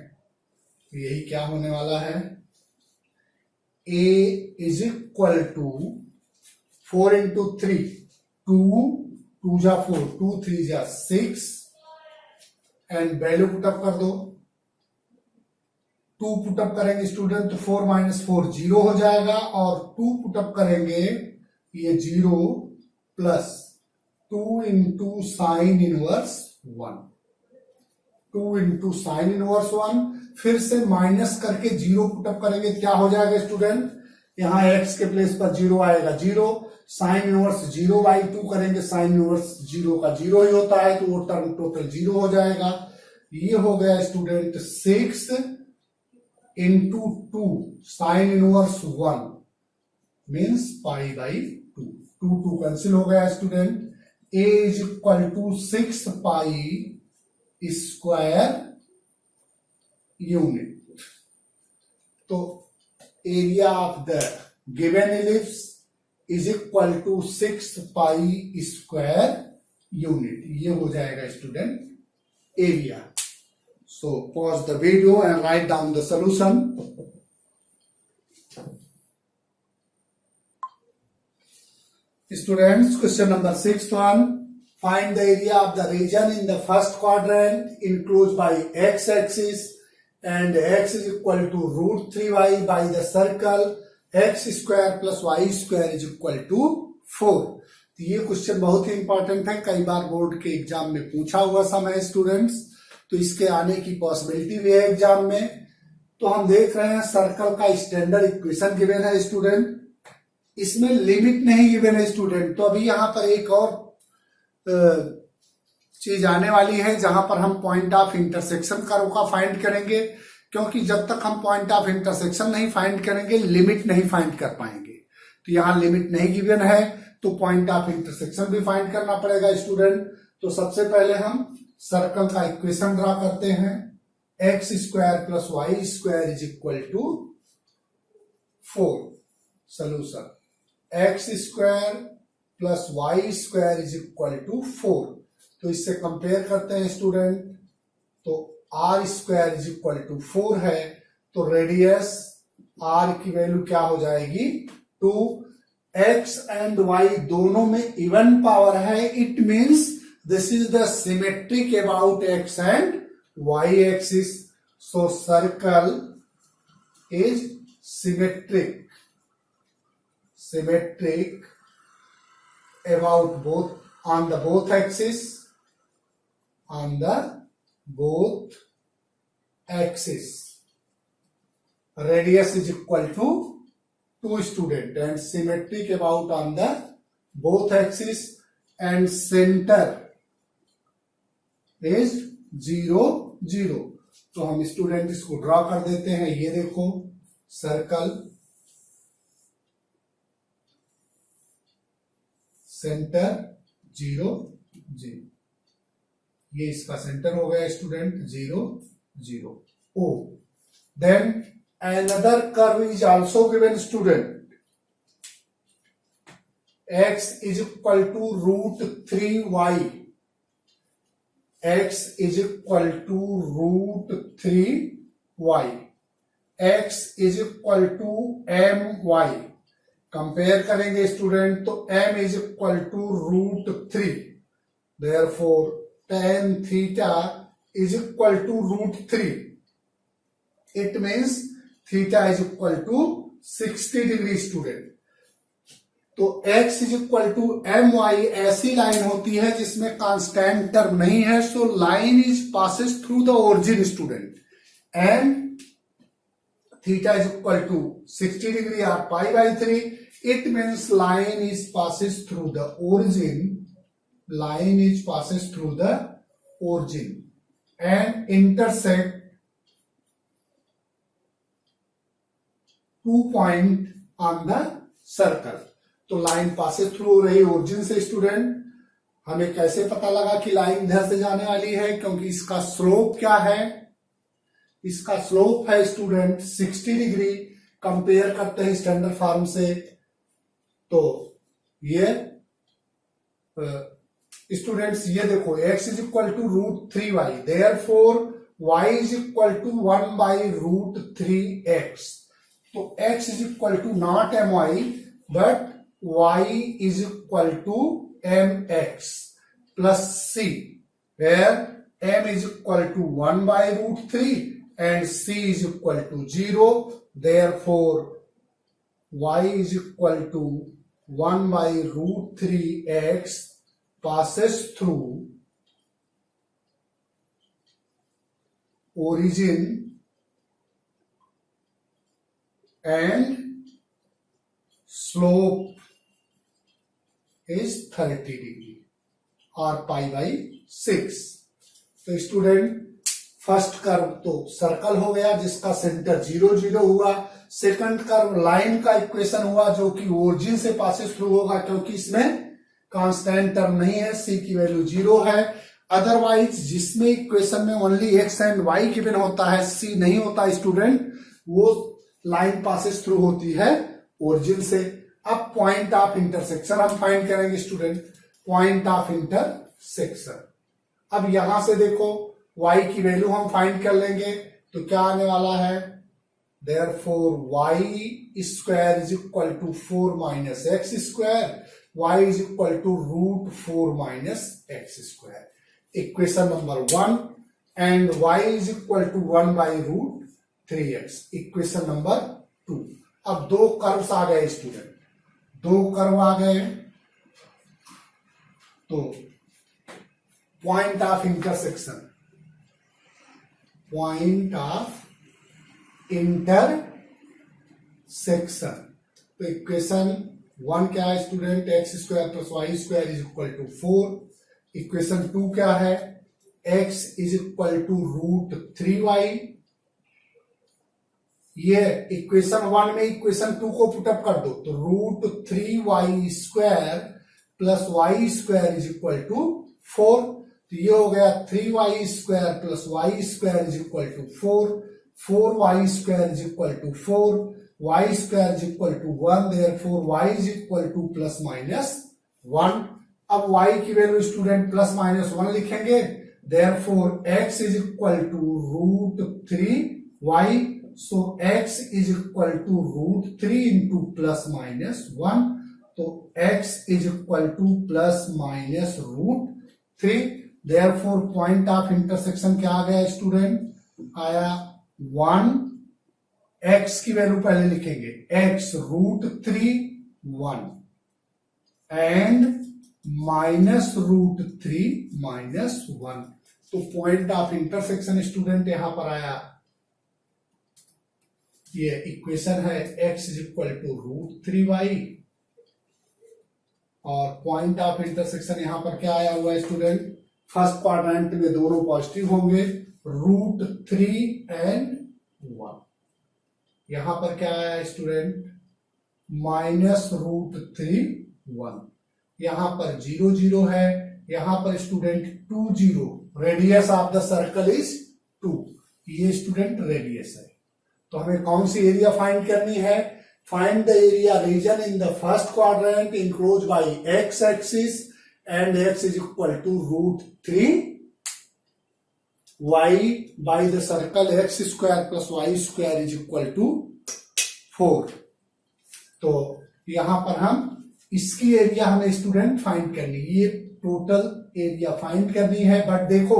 तो यही क्या होने वाला है, a is equal to 4 into 3 2 2 जा 4 2 3 जा 6 एंड वैल्यू पुटअप कर दो। 2 पुटअप करेंगे स्टूडेंट तो 4 माइनस 4 0 हो जाएगा, और 2 पुटअप करेंगे ये 0 plus 2 into sine inverse 1 2 into sine inverse 1, फिर से माइनस करके 0 पुटअप करेंगे, क्या हो जाएगा स्टूडेंट, यहां x के प्लेस पर 0 आएगा 0, साइन इनवर्स 0/2 करेंगे, साइन इनवर्स 0 का 0 ही होता है, तो वो टर्म टोटल 0 हो जाएगा। ये हो गया student 6 into 2 sine inverse 1 means π/2, 2 cancel हो गया student. a is equal to 6 pi square unit. तो area of the given ellipse is equal to 6 pi square unit, ये हो जाएगा student area. So pause the video and write down the solution. Students, question number 6 find the area of the region in the first quadrant enclosed by x-axis and x is equal to root 3y by the circle x square plus y square is equal to 4। तो ये क्वेश्चन बहुत ही इंपॉर्टेंट है, कई बार बोर्ड के एग्जाम में पूछा हुआ समय है स्टूडेंट्स, तो इसके आने की पॉसिबिलिटी भी है एग्जाम में। तो हम देख रहे हैं सर्कल का स्टैंडर्ड इक्वेशन गिवन है स्टूडेंट, इसमें लिमिट नहीं गिवन है स्टूडेंट। तो अभी यहां पर एक और चीज आने वाली है जहां पर हम पॉइंट ऑफ इंटरसेक्शन कर्व का फाइंड करेंगे, क्योंकि जब तक हम पॉइंट ऑफ इंटरसेक्शन नहीं फाइंड करेंगे लिमिट नहीं फाइंड कर पाएंगे। तो यहां लिमिट नहीं गिवन है तो पॉइंट ऑफ इंटरसेक्शन भी फाइंड करना पड़ेगा स्टूडेंट। तो सबसे पहले हम सर्कल का इक्वेशन ड्रा करते हैं, x square plus y square is equal to 4। Solution x square plus y square is equal to 4। तो इससे कंपेयर करते हैं स्टूडेंट, तो r square is equal to 4 है, तो रेडियस आर की वैल्यू क्या हो जाएगी 2। एक्स एंड वाई दोनों में इवन पावर है, it means this is the symmetric about x and y axis. So circle is symmetric about both on the both axis, on the both axis radius is equal to 2 student and symmetric about on the both axis and center is 0 0। तो हम स्टूडेंट इसको ड्रॉ कर देते हैं, ये देखो सर्कल सेंटर 0 0, ये इसका सेंटर हो गया student 0 0 O। Then another curve is also given student, x is equal to root 3y x is equal to √3y, x is equal to my। Compare करेंगे स्टूडेंट तो m is equal to √3, therefore tan theta is equal to √3, it means theta is equal to 60 degree student. तो x is equal to my ऐसी लाइन होती है जिसमें कांस्टेंट टर्म नहीं है, so line is passes through the origin student, and theta is equal to 60 degree और π/3, it means line is passes through the origin, line is passes through the origin and intersect 2 point on the circle। तो लाइन पासेस थ्रू हो रही ओरिजिन से स्टूडेंट। हमें कैसे पता लगा कि लाइन इधर से जाने वाली है? क्योंकि इसका स्लोप क्या है? इसका स्लोप है स्टूडेंट 60 डिग्री। कंपेयर करते हैं स्टैंडर्ड फॉर्म से, तो ये स्टूडेंट्स ये देखो x is equal to √3y, therefore y is equal to 1/√3x। तो x is equal to not my but y is equal to mx plus c, where m is equal to 1/√3 and c is equal to 0, therefore y is equal to 1/√3x passes through origin and slope is 30 degree और π/6। तो स्टूडेंट फर्स्ट कर्व तो सर्कल हो गया जिसका सेंटर 0 0 हुआ। सेकंड कर्व लाइन का इक्वेशन हुआ जो कि ओरिजिन से पासेस थ्रू होगा, क्योंकि इसमें कांस्टेंट टर्म नहीं है, c की वैल्यू 0 है। अदरवाइज जिसमें इक्वेशन में only x and y given होता है, c नहीं होता स्टूडेंट, वो लाइन पासेस थ्रू होती है ओरिजिन से। अब पॉइंट ऑफ इंटरसेक्शन हम फाइंड करेंगे स्टूडेंट, पॉइंट ऑफ इंटरसेक्शन। अब यहां से देखो y की वैल्यू हम फाइंड कर लेंगे, तो क्या आने वाला है? Therefore y square is equal to 4 - x², y is equal to √4 - x², equation number 1, and y is equal to 1/√3x, equation number 2। अब दो कर्व्स आ गए स्टूडेंट, दो कर्व आ गए, तो point of intersection, point of intersection. तो इक्वेशन 1 क्या है student? x² + y² is equal to 4। Equation 2 क्या है? x is equal to √3y। ये इक्वेशन 1 में इक्वेशन 2 को पुटअप कर दो, तो √3y² + y² is equal to 4। तो ये हो गया 3y² + y² is equal to 4, 4y² is equal to 4, y² is equal to 1, therefore y is equal to ±1। अब y की वैल्यू स्टूडेंट +-1 लिखेंगे, therefore x is equal to √3y, so x is equal to √3 into +-1, तो x is equal to ±√3। therefore point of intersection क्या आ गया स्टूडेंट? आया 1, x की वैल्यू पहले लिखेंगे, x √3 1 एंड -√3 -1। तो पॉइंट ऑफ इंटरसेक्शन स्टूडेंट यहां पर आया, ये इक्वेशन है x is equal to √3y, और पॉइंट ऑफ इंटरसेक्शन यहां पर क्या आया हुआ है स्टूडेंट? फर्स्ट क्वाड्रेंट में दोनों पॉजिटिव होंगे, √3 एंड 1। यहां पर क्या आया स्टूडेंट? -√3 1। यहां पर 0 0 है, यहां पर student 2 0। Radius of the circle is 2, ये स्टूडेंट रेडियस है। तो हमें कौन सी एरिया फाइंड करनी है? Find the area region in the first quadrant enclose by x axis and x is equal to √3 y by the circle x square plus y square is equal to 4। तो यहां पर हम इसकी एरिया हमें स्टूडेंट फाइंड करनी, ये टोटल एरिया फाइंड करनी है। बट देखो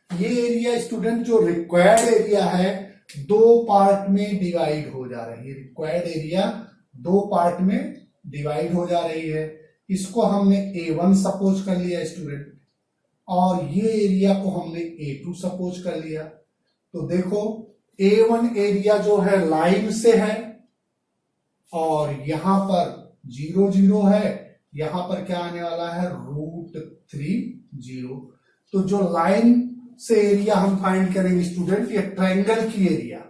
ये एरिया स्टूडेंट जो रिक्वायर्ड एरिया है दो पार्ट में डिवाइड हो जा रही है, रिक्वायर्ड एरिया दो पार्ट में डिवाइड हो जा रही है। इसको हमने A1 सपोज कर लिया स्टूडेंट, और ये एरिया को हमने A2 सपोज कर लिया। तो देखो A1 एरिया जो है लाइन से है, और यहां पर 0 0 है, यहां पर क्या आने वाला है √3 0। तो जो लाइन से एरिया हम फाइंड करेंगे स्टूडेंट, ये ट्रायंगल की एरिया,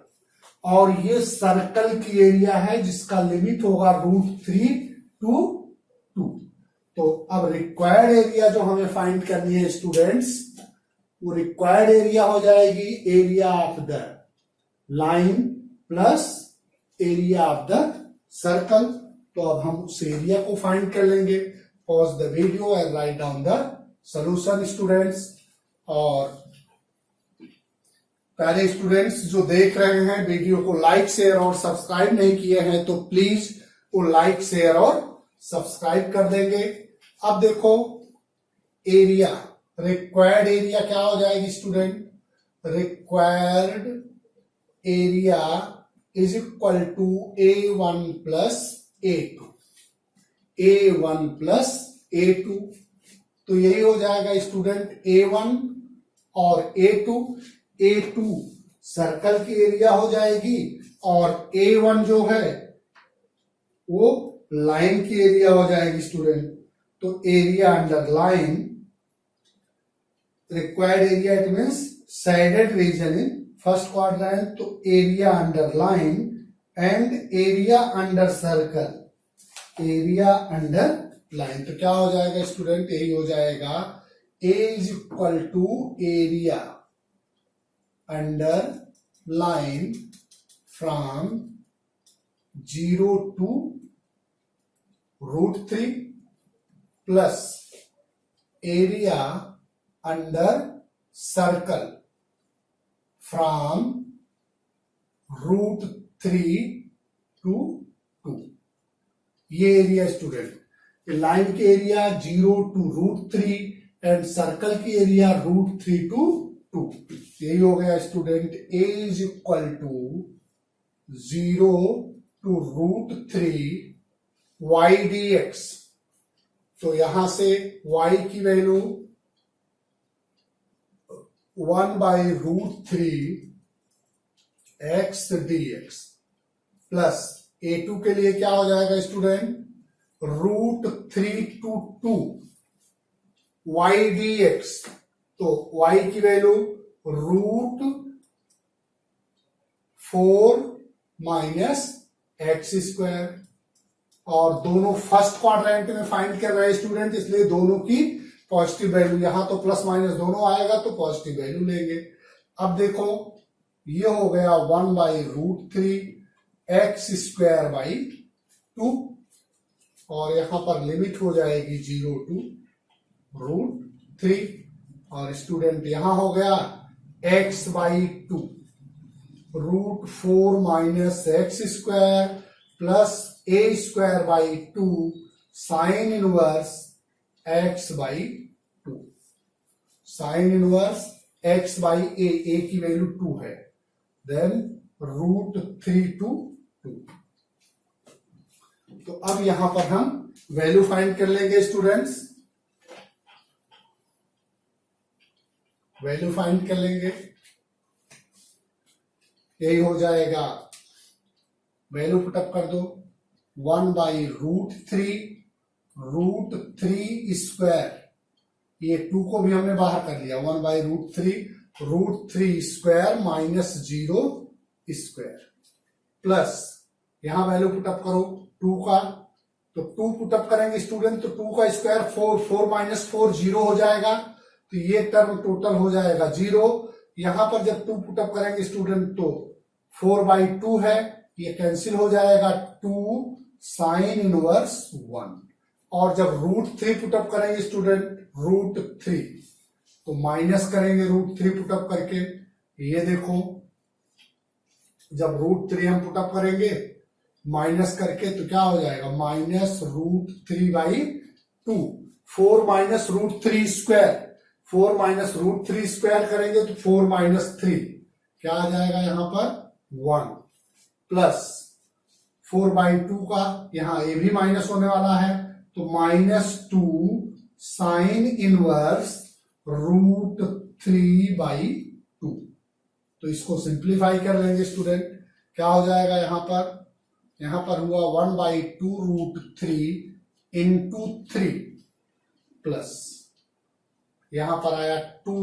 और ये सर्कल की एरिया है जिसका लिमिट होगा √3 to 2। तो अब रिक्वायर्ड एरिया जो हमें फाइंड करनी है स्टूडेंट्स, वो रिक्वायर्ड एरिया हो जाएगी area of the line plus area of the circle. तो अब हम उस एरिया को फाइंड कर लेंगे। Pause the video and write down the solution students. और पहले स्टूडेंट्स जो देख रहे हैं वीडियो को लाइक शेयर और सब्सक्राइब नहीं किए हैं तो प्लीज वो लाइक शेयर और सब्सक्राइब कर देंगे। अब देखो एरिया, रिक्वायर्ड एरिया क्या हो जाएगी student, required area is equal to A1 plus A2, A1 plus A2। तो यही हो जाएगा स्टूडेंट A1 और A2। A2 सर्कल की एरिया हो जाएगी, और A1 जो है वो लाइन की एरिया हो जाएगी स्टूडेंट। तो area under line, required area it means shaded region in first quadrant, तो area under line and area under circle, area under line. तो क्या हो जाएगा स्टूडेंट, यही हो जाएगा A is equal to area under line from 0 to √3 plus area under circle from √3 to 2। ये एरिया स्टूडेंट, लाइन की एरिया 0 to √3 एंड सर्कल की एरिया √3 to 2। यही हो गया student A is equal to 0 to √3 y dx। तो यहां से y की value 1/√3 x dx plus A2 के लिए क्या हो जाएगा स्टूडेंट, √3 to 2 y dx। तो y की वैल्यू √4 माइनस एक्स स्क्वायर, और दोनों फर्स्ट क्वाड्रेंट में फाइंड कर रहे हैं स्टूडेंट, इसलिए दोनों की पॉजिटिव वैल्यू, यहां तो प्लस माइनस दोनों आएगा तो पॉजिटिव वैल्यू लेंगे। अब देखो ये हो गया 1/√3 एक्स स्क्वायर बाई 2, और यहां पर लिमिट हो जाएगी 0 to √3, और स्टूडेंट यहां हो गया x/2 √4 minus x square plus A²/2 sine inverse x/2, sign inverse x/a, a की वैल्यू 2 है, देन √3 to 2। तो अब यहां पर हम वैल्यू फाइंड कर लेंगे स्टूडेंट्स, वैल्यू फाइंड कर लेंगे। यही हो जाएगा, वैल्यू पुटअप कर दो, 1/√3 √3 स्क्वायर, ये 2 को भी हमने बाहर कर लिया, 1/√3 √3 स्क्वायर माइनस 0 स्क्वायर प्लस यहां वैल्यू पुटअप करो 2 का, तो 2 पुटअप करेंगे स्टूडेंट, तो 2 का स्क्वायर 4, 4 माइनस 4 0 हो जाएगा, तो ये टर्म टोटल हो जाएगा 0। यहां पर जब 2 पुटअप करेंगे स्टूडेंट तो 4/2 है, ये कैंसिल हो जाएगा, 2 साइन इनवर्स 1, और जब √3 पुटअप करेंगे स्टूडेंट √3, तो माइनस करेंगे √3 पुटअप करके। ये देखो जब √3 हम पुटअप करेंगे माइनस करके तो क्या हो जाएगा, -√3/2। 4 माइनस √3 स्क्वायर, 4 माइनस √3 स्क्वायर करेंगे तो 4 माइनस 3 क्या आ जाएगा यहां पर 1, प्लस 4/2 का यहां ये भी माइनस होने वाला है तो -2 साइन इनवर्स √3/2। तो इसको सिंप्लीफाई कर लेंगे स्टूडेंट, क्या हो जाएगा यहां पर हुआ 1/2 √3 इंटू 3 प्लस यहां पर आया 2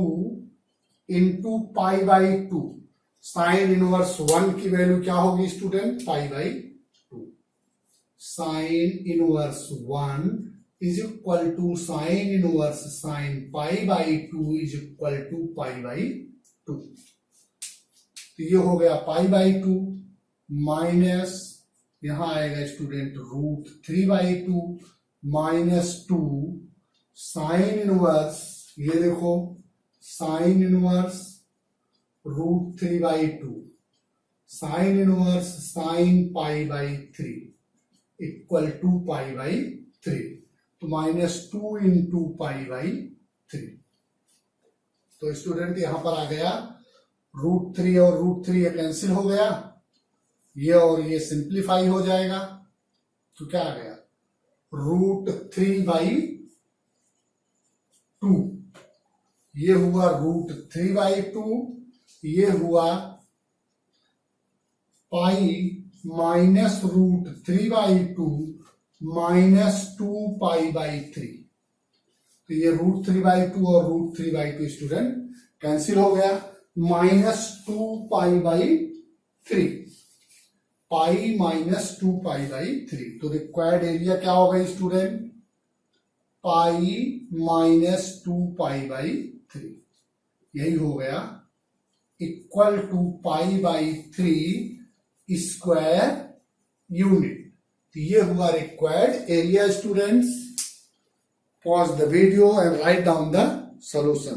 इंटू π/2। साइन इनवर्स 1 की वैल्यू क्या होगी student, π/2। Sine inverse 1 is equal to sine inverse sine π/2 is equal to π/2। तो ये हो गया π/2 माइनस यहां आएगा स्टूडेंट √3/2 -2 साइन इनवर्स, ये देखो sine inverse √3/2 sine inverse sine π/3 equal to π/3। तो -2 इंटू π/3। तो स्टूडेंट यहां पर आ गया √3 और √3 ये कैंसिल हो गया, ये और ये सिंप्लीफाई हो जाएगा तो क्या आ गया √3/2। ये हुआ √3/2, ये हुआ पाई माइनस √3/2 -2 π/3। तो ये √3/2 और √3/2 स्टूडेंट कैंसिल हो गया, -2 π/3, पाई -2 π/3। तो रिक्वायर्ड एरिया क्या होगा स्टूडेंट, पाई -2 π/3। यही हो गया इक्वल टू π/3 स्क्वायर यूनिट। तो ये हुआ required area students. Pause the video and write down the solution.